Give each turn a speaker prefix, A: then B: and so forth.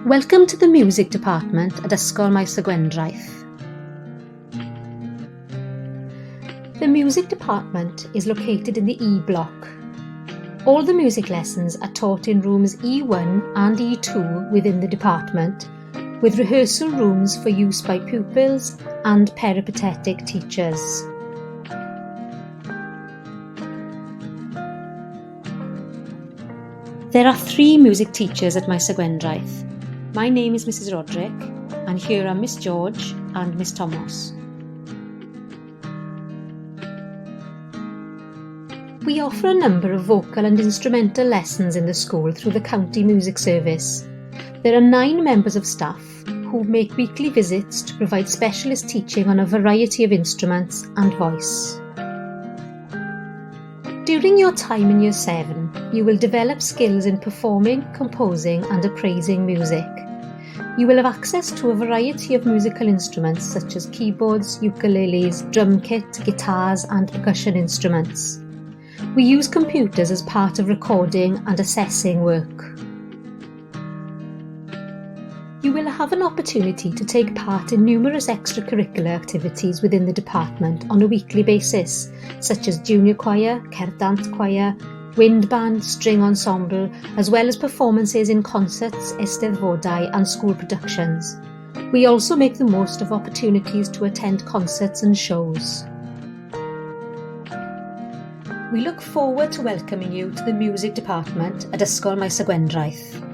A: Welcome to the Music Department at Ysgol Maes y Gwendraeth. The Music Department is located in the E block. All the music lessons are taught in rooms E1 and E2 within the department, with rehearsal rooms for use by pupils and peripatetic teachers. There are 3 music teachers at Maes y Gwendraeth. My name is Mrs. Roderick, and here are Miss George and Miss Thomas. We offer a number of vocal and instrumental lessons in the school through the County Music Service. There are 9 members of staff who make weekly visits to provide specialist teaching on a variety of instruments and voice. During your time in Year 7, you will develop skills in performing, composing and appraising music. You will have access to a variety of musical instruments such as keyboards, ukuleles, drum kit, guitars and percussion instruments. We use computers as part of recording and assessing work. You will have an opportunity to take part in numerous extracurricular activities within the department on a weekly basis, such as junior choir, cerdant choir, wind band, string ensemble, as well as performances in concerts, eisteddfodau and school productions. We also make the most of opportunities to attend concerts and shows. We look forward to welcoming you to the Music Department at Ysgol Maes y Gwendraeth.